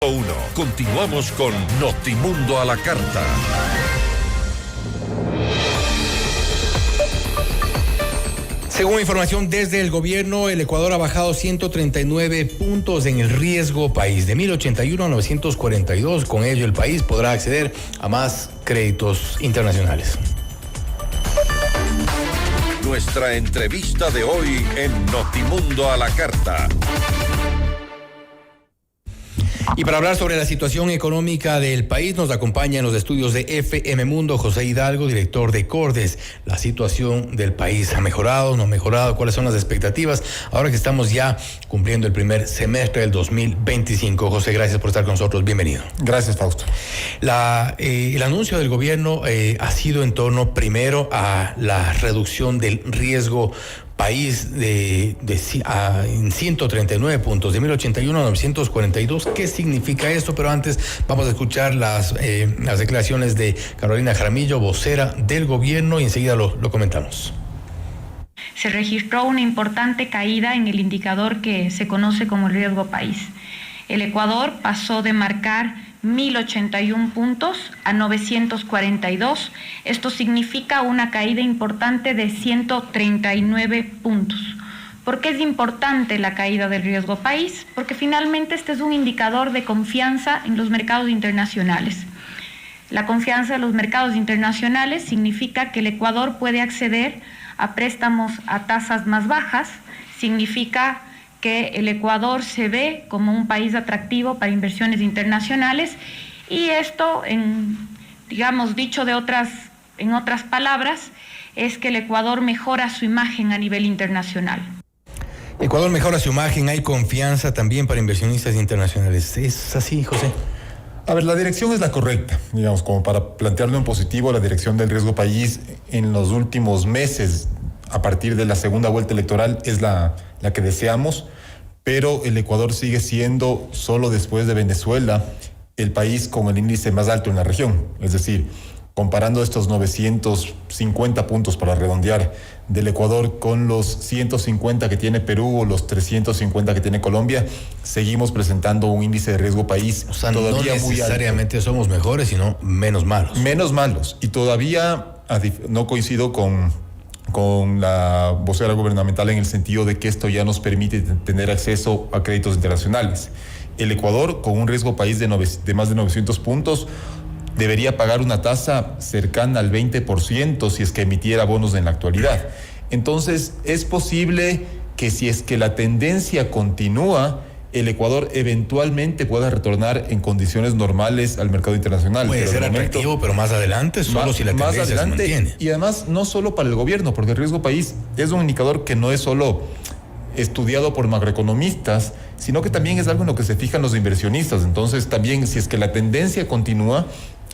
1. Continuamos con Notimundo a la Carta. Según información desde el gobierno, el Ecuador ha bajado 139 puntos en el riesgo país, de 1081 a 942. Con ello, el país podrá acceder a más créditos internacionales. Nuestra entrevista de hoy en Notimundo a la Carta. Y para hablar sobre la situación económica del país, nos acompaña en los estudios de FM Mundo José Hidalgo, director de Cordes. La situación del país ha mejorado, no ha mejorado, ¿cuáles son las expectativas? Ahora que estamos ya cumpliendo el primer semestre del 2025. José, gracias por estar con nosotros, bienvenido. Gracias, Fausto. El anuncio del gobierno ha sido en torno primero a la reducción del riesgo país en 139 puntos, de 1081 a 942. ¿Qué significa esto? Pero antes vamos a escuchar las declaraciones de Carolina Jaramillo, vocera del gobierno, y enseguida lo comentamos. Se registró una importante caída en el indicador que se conoce como el riesgo país. El Ecuador pasó de marcar 1081 puntos a 942. Esto significa una caída importante de 139 puntos. ¿Por qué es importante la caída del riesgo país? Porque finalmente este es un indicador de confianza en los mercados internacionales. La confianza en los mercados internacionales significa que el Ecuador puede acceder a préstamos a tasas más bajas, significa que el Ecuador se ve como un país atractivo para inversiones internacionales, y esto, dicho en otras palabras, es que el Ecuador mejora su imagen a nivel internacional. Ecuador mejora su imagen, hay confianza también para inversionistas internacionales. ¿Es así, José? A ver, la dirección es la correcta, como para plantearlo en positivo. La dirección del riesgo país en los últimos meses, a partir de la segunda vuelta electoral, es la que deseamos, pero el Ecuador sigue siendo, solo después de Venezuela, el país con el índice más alto en la región. Es decir, comparando estos 950 puntos, para redondear, del Ecuador con los 150 que tiene Perú o los 350 que tiene Colombia, seguimos presentando un índice de riesgo país todavía no muy alto. Necesariamente somos mejores, sino menos malos. Menos malos. Y todavía no coincido con la vocera gubernamental en el sentido de que esto ya nos permite tener acceso a créditos internacionales. El Ecuador, con un riesgo país de más de 900 puntos, debería pagar una tasa cercana al 20% si es que emitiera bonos en la actualidad. Entonces, es posible que, si es que la tendencia continúa, el Ecuador eventualmente pueda retornar en condiciones normales al mercado internacional. Puede ser atractivo, pero más adelante, si la tendencia se mantiene. Y además, no solo para el gobierno, porque el riesgo país es un indicador que no es solo estudiado por macroeconomistas, sino que también es algo en lo que se fijan los inversionistas. Entonces, también, si es que la tendencia continúa,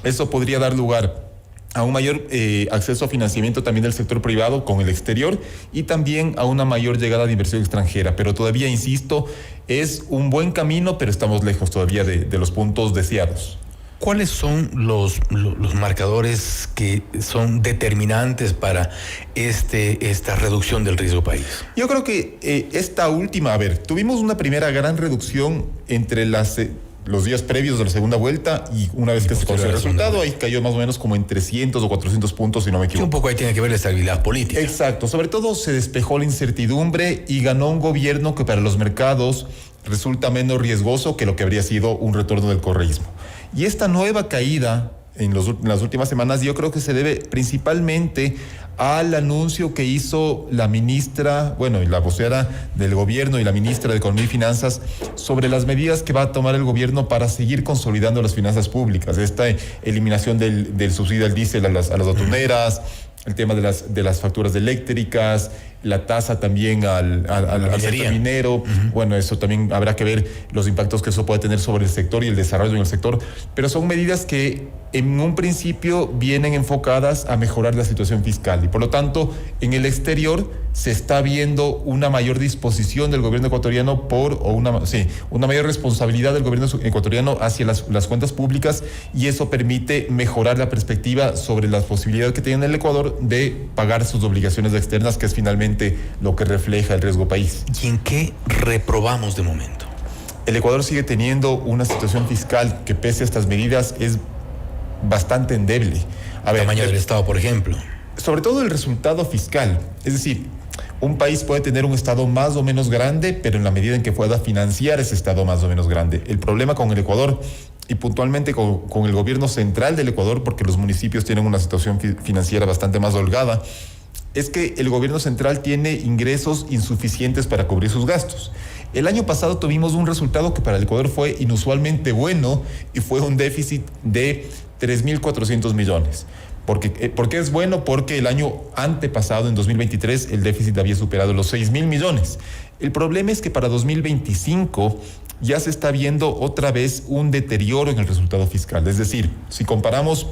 eso podría dar lugar a un mayor acceso a financiamiento también del sector privado con el exterior, y también a una mayor llegada de inversión extranjera. Pero todavía, insisto, es un buen camino, pero estamos lejos todavía de los puntos deseados. ¿Cuáles son los marcadores que son determinantes para esta reducción del riesgo país? Yo creo que tuvimos una primera gran reducción entre los días previos de la segunda vuelta, y una vez que se conoció el resultado, ahí cayó más o menos como en 300 o 400 puntos, si no me equivoco. Sí, un poco ahí tiene que ver la estabilidad política. Exacto, sobre todo se despejó la incertidumbre y ganó un gobierno que para los mercados resulta menos riesgoso que lo que habría sido un retorno del correísmo. Y esta nueva caída en las últimas semanas, yo creo que se debe principalmente al anuncio que hizo la ministra, y la vocera del gobierno y la ministra de Economía y Finanzas, sobre las medidas que va a tomar el gobierno para seguir consolidando las finanzas públicas. Esta eliminación del subsidio al diésel a las atuneras, el tema de las facturas eléctricas, la tasa también al sector minero. Bueno, eso también habrá que ver los impactos que eso puede tener sobre el sector y el desarrollo en el sector, pero son medidas que en un principio vienen enfocadas a mejorar la situación fiscal, y por lo tanto en el exterior se está viendo una mayor disposición del gobierno ecuatoriano una mayor responsabilidad del gobierno ecuatoriano hacia las cuentas públicas, y eso permite mejorar la perspectiva sobre las posibilidades que tiene el Ecuador de pagar sus obligaciones externas, que es finalmente lo que refleja el riesgo país. ¿Y en qué reprobamos de momento? El Ecuador sigue teniendo una situación fiscal que, pese a estas medidas, es bastante endeble. El tamaño del Estado, por ejemplo. Sobre todo el resultado fiscal. Es decir, un país puede tener un Estado más o menos grande, pero en la medida en que pueda financiar ese Estado más o menos grande. El problema con el Ecuador, y puntualmente con el gobierno central del Ecuador, porque los municipios tienen una situación financiera bastante más holgada, es que el gobierno central tiene ingresos insuficientes para cubrir sus gastos. El año pasado tuvimos un resultado que para el Ecuador fue inusualmente bueno y fue un déficit de 3.400 millones. ¿Por qué es bueno? Porque el año antepasado, en 2023, el déficit había superado los 6.000 millones. El problema es que para 2025 ya se está viendo otra vez un deterioro en el resultado fiscal. Es decir, si comparamos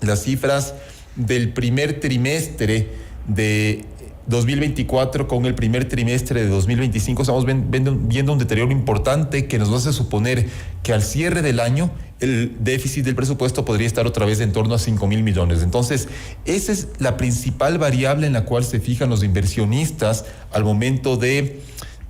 las cifras del primer trimestre de 2024 con el primer trimestre de 2025, estamos viendo un deterioro importante que nos hace suponer que al cierre del año el déficit del presupuesto podría estar otra vez en torno a 5.000 millones. Entonces, esa es la principal variable en la cual se fijan los inversionistas al momento de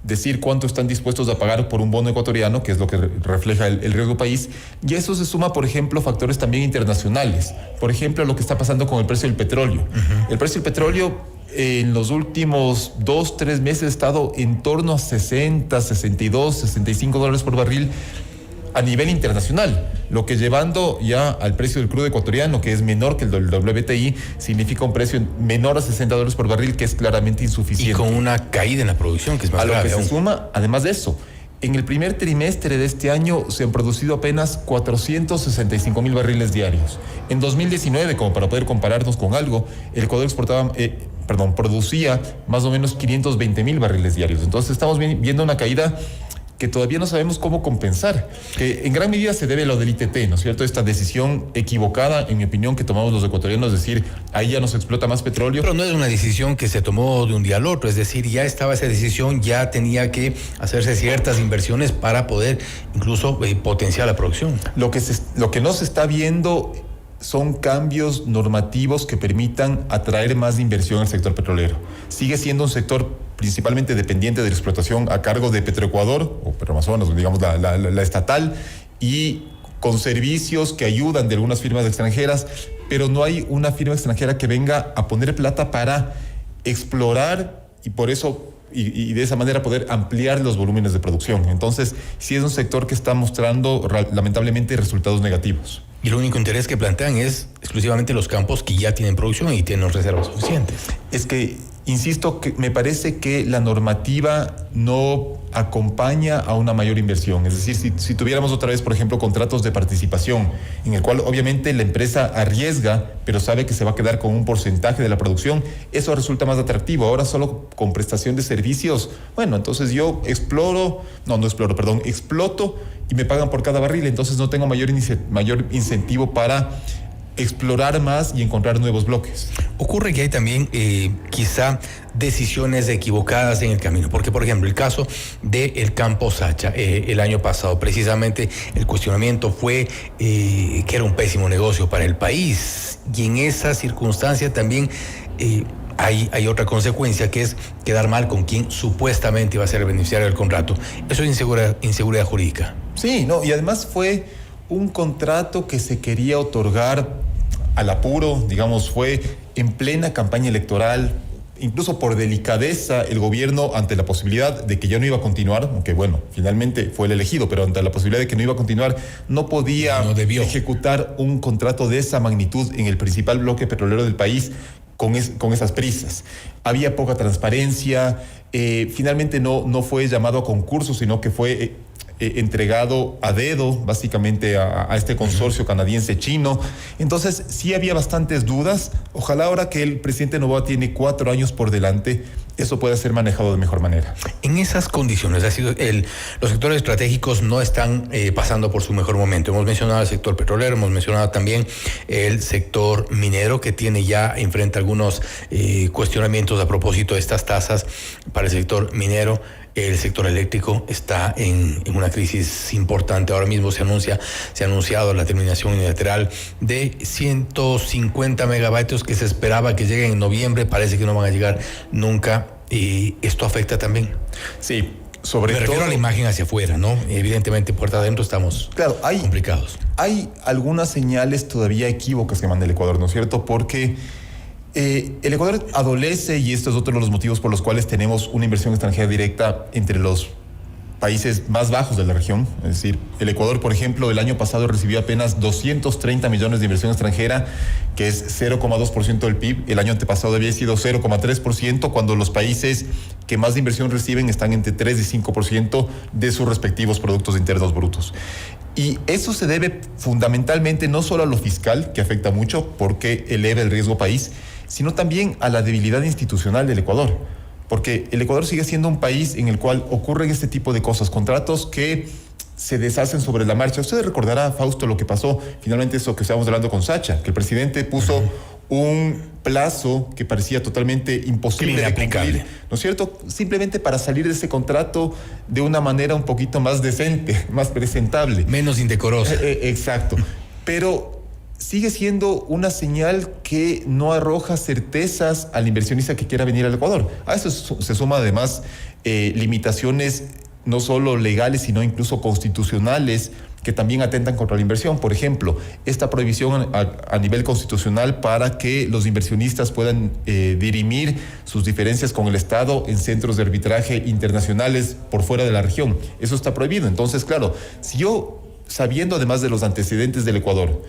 decir cuánto están dispuestos a pagar por un bono ecuatoriano, que es lo que refleja el riesgo país, y eso se suma, por ejemplo, factores también internacionales. Por ejemplo, lo que está pasando con el precio del petróleo. Uh-huh. El precio del petróleo en los últimos 2-3 meses ha estado en torno a 60, 62, 65 dólares por barril a nivel internacional, lo que llevando ya al precio del crudo ecuatoriano, que es menor que el del WTI, significa un precio menor a 60 dólares por barril, que es claramente insuficiente. Y con una caída en la producción, que es más grave. A lo que se suma, además de eso, en el primer trimestre de este año se han producido apenas 465,000 barriles diarios. En 2019, como para poder compararnos con algo, el Ecuador producía más o menos 520,000 barriles diarios. Entonces estamos viendo una caída que todavía no sabemos cómo compensar, que en gran medida se debe a lo del ITT, ¿no es cierto? Esta decisión equivocada, en mi opinión, que tomamos los ecuatorianos, es decir, ahí ya nos explota más petróleo. Pero no es una decisión que se tomó de un día al otro, es decir, ya estaba esa decisión, ya tenía que hacerse ciertas inversiones para poder incluso potenciar la producción. Lo que no se está viendo son cambios normativos que permitan atraer más inversión al sector petrolero. Sigue siendo un sector principalmente dependiente de la explotación a cargo de Petroecuador, o Petroamazonas, digamos la estatal, y con servicios que ayudan de algunas firmas extranjeras, pero no hay una firma extranjera que venga a poner plata para explorar y por eso y de esa manera poder ampliar los volúmenes de producción. Entonces, sí es un sector que está mostrando lamentablemente resultados negativos. Y el único interés que plantean es exclusivamente los campos que ya tienen producción y tienen reservas suficientes. Es que, insisto, que me parece que la normativa no acompaña a una mayor inversión. Es decir, si tuviéramos otra vez, por ejemplo, contratos de participación, en el cual obviamente la empresa arriesga, pero sabe que se va a quedar con un porcentaje de la producción, eso resulta más atractivo. Ahora solo con prestación de servicios, bueno, entonces yo exploto y me pagan por cada barril, entonces no tengo mayor incentivo para explorar más y encontrar nuevos bloques. Ocurre que hay también quizá decisiones equivocadas en el camino, porque por ejemplo el caso del campo Sacha, el año pasado precisamente el cuestionamiento fue que era un pésimo negocio para el país, y en esa circunstancia también hay otra consecuencia, que es quedar mal con quien supuestamente iba a ser el beneficiario del contrato. Eso es inseguridad jurídica. Sí, no, y además fue un contrato que se quería otorgar al apuro, digamos, fue en plena campaña electoral. Incluso por delicadeza, el gobierno, ante la posibilidad de que ya no iba a continuar, aunque bueno, finalmente fue el elegido, pero ante la posibilidad de que no iba a continuar, no debió ejecutar un contrato de esa magnitud en el principal bloque petrolero del país con esas prisas. Había poca transparencia, finalmente no fue llamado a concurso, sino que fue entregado a dedo, básicamente, a este consorcio canadiense-chino. Entonces, sí había bastantes dudas. Ojalá ahora que el presidente Noboa tiene 4 años por delante, eso pueda ser manejado de mejor manera. En esas condiciones, los sectores estratégicos no están pasando por su mejor momento. Hemos mencionado el sector petrolero, hemos mencionado también el sector minero, que enfrenta algunos cuestionamientos a propósito de estas tasas para el sector minero. El sector eléctrico está en una crisis importante. Ahora mismo se ha anunciado la terminación unilateral de 150 megavatios que se esperaba que lleguen en noviembre. Parece que no van a llegar nunca, y esto afecta también. Sí, Sobre Me refiero todo a la imagen hacia afuera, ¿no? Evidentemente, puerta adentro estamos complicados. Hay algunas señales todavía equívocas que manda el Ecuador, ¿no es cierto? Porque el Ecuador adolece, y esto es otro de los motivos por los cuales tenemos una inversión extranjera directa entre los países más bajos de la región. Es decir, el Ecuador, por ejemplo, el año pasado recibió apenas 230 millones de inversión extranjera, que es 0,2% del PIB. El año antepasado había sido 0,3%, cuando los países que más de inversión reciben están entre 3 y 5% de sus respectivos productos internos brutos. Y eso se debe fundamentalmente no solo a lo fiscal, que afecta mucho porque eleva el riesgo país, sino también a la debilidad institucional del Ecuador. Porque el Ecuador sigue siendo un país en el cual ocurren este tipo de cosas, contratos que se deshacen sobre la marcha. Usted recordará, Fausto, lo que pasó finalmente, eso que estábamos hablando con Sacha, que el presidente puso un plazo que parecía totalmente imposible de cumplir, ¿no es cierto? Simplemente para salir de ese contrato de una manera un poquito más decente, más presentable. Menos indecorosa. Exacto. Pero sigue siendo una señal que no arroja certezas al inversionista que quiera venir al Ecuador. A eso se suma además limitaciones no solo legales, sino incluso constitucionales, que también atentan contra la inversión. Por ejemplo, esta prohibición a nivel constitucional para que los inversionistas puedan dirimir sus diferencias con el Estado en centros de arbitraje internacionales por fuera de la región. Eso está prohibido. Entonces, claro, si yo, sabiendo además de los antecedentes del Ecuador,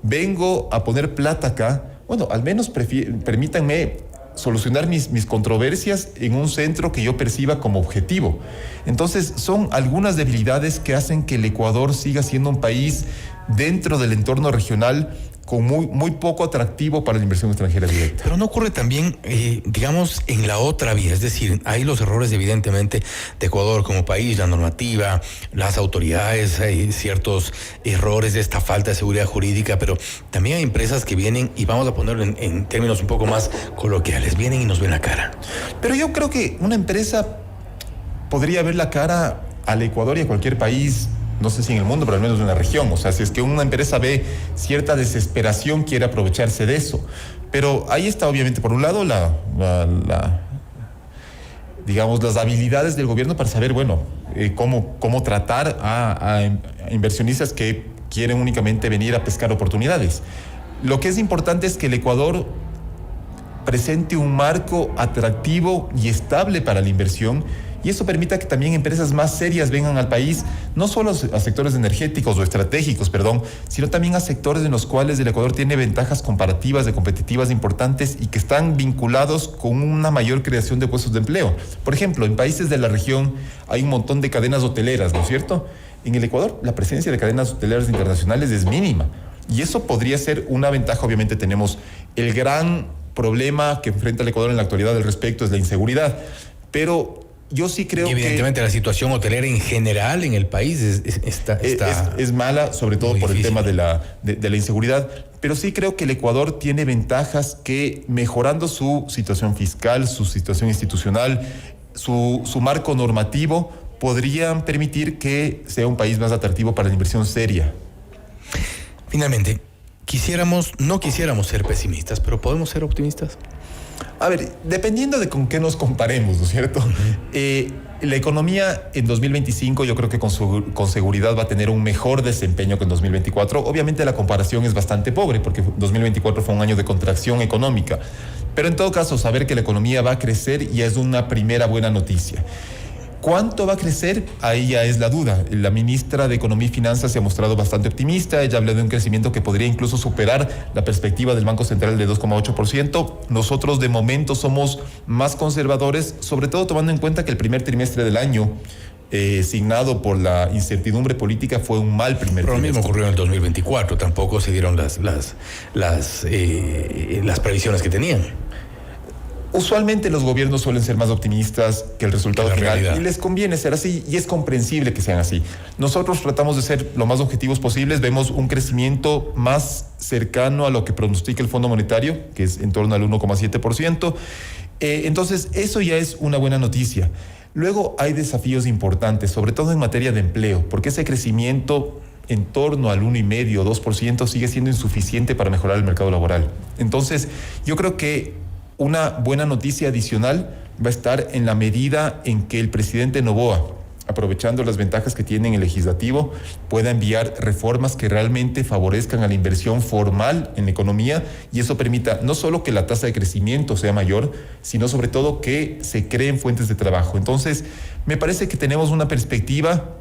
vengo a poner plata acá, bueno, al menos permítanme solucionar mis controversias en un centro que yo perciba como objetivo. Entonces, son algunas debilidades que hacen que el Ecuador siga siendo un país dentro del entorno regional con muy poco atractivo para la inversión extranjera directa. Pero no ocurre también, digamos, en la otra vía, es decir, hay los errores evidentemente de Ecuador como país, la normativa, las autoridades, hay ciertos errores de esta falta de seguridad jurídica, pero también hay empresas que vienen, y vamos a ponerlo en términos un poco más coloquiales, vienen y nos ven la cara. Pero yo creo que una empresa podría ver la cara al Ecuador y a cualquier país, no sé si en el mundo, pero al menos en la región. O sea, si es que una empresa ve cierta desesperación, quiere aprovecharse de eso. Pero ahí está, obviamente, por un lado, digamos, las habilidades del gobierno para saber, bueno, cómo tratar a inversionistas que quieren únicamente venir a pescar oportunidades. Lo que es importante es que el Ecuador presente un marco atractivo y estable para la inversión, y eso permita que también empresas más serias vengan al país, no solo a sectores energéticos o estratégicos, sino también a sectores en los cuales el Ecuador tiene ventajas comparativas y competitivas importantes y que están vinculados con una mayor creación de puestos de empleo. Por ejemplo, en países de la región hay un montón de cadenas hoteleras, ¿no es cierto? En el Ecuador, la presencia de cadenas hoteleras internacionales es mínima, y eso podría ser una ventaja. Obviamente tenemos el gran problema que enfrenta el Ecuador en la actualidad al respecto, es la inseguridad, pero yo sí creo que evidentemente la situación hotelera en general en el país es mala, sobre todo por el tema de la inseguridad, pero sí creo que el Ecuador tiene ventajas que, mejorando su situación fiscal, su situación institucional, su marco normativo, podrían permitir que sea un país más atractivo para la inversión seria. Finalmente, no quisiéramos ser pesimistas, pero ¿podemos ser optimistas? A ver, dependiendo de con qué nos comparemos, ¿no es cierto? La economía en 2025 yo creo que con seguridad va a tener un mejor desempeño que en 2024. Obviamente la comparación es bastante pobre porque 2024 fue un año de contracción económica. Pero en todo caso, saber que la economía va a crecer ya es una primera buena noticia. ¿Cuánto va a crecer? Ahí ya es la duda. La ministra de Economía y Finanzas se ha mostrado bastante optimista. Ella habla de un crecimiento que podría incluso superar la perspectiva del Banco Central de 2,8%. Nosotros de momento somos más conservadores, sobre todo tomando en cuenta que el primer trimestre del año, signado por la incertidumbre política, fue un mal primer trimestre. Pero lo mismo ocurrió en el 2024. Tampoco se dieron las previsiones que tenían. Usualmente los gobiernos suelen ser más optimistas que el resultado final, realidad. y les conviene ser así, y es comprensible que sean así. Nosotros tratamos de ser lo más objetivos posibles, vemos un crecimiento más cercano a lo que pronostica el Fondo Monetario, que es en torno al 1,7%. Entonces, eso ya es una buena noticia. Luego hay desafíos importantes, sobre todo en materia de empleo, porque ese crecimiento en torno al 1,5% o 2% sigue siendo insuficiente para mejorar el mercado laboral. Entonces, yo creo que una buena noticia adicional va a estar en la medida en que el presidente Noboa, aprovechando las ventajas que tiene en el legislativo, pueda enviar reformas que realmente favorezcan a la inversión formal en la economía, y eso permita no solo que la tasa de crecimiento sea mayor, sino sobre todo que se creen fuentes de trabajo. Entonces, me parece que tenemos una perspectiva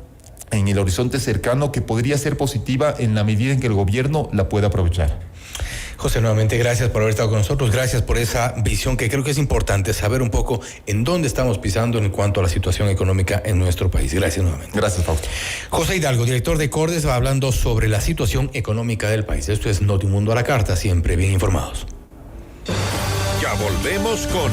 en el horizonte cercano que podría ser positiva en la medida en que el gobierno la pueda aprovechar. José, nuevamente gracias por haber estado con nosotros, gracias por esa visión que creo que es importante, saber un poco en dónde estamos pisando en cuanto a la situación económica en nuestro país. Gracias nuevamente. Gracias, Fausto. José Hidalgo, director de Cordes, va hablando sobre la situación económica del país. Esto es Notimundo a la Carta, siempre bien informados. Ya volvemos con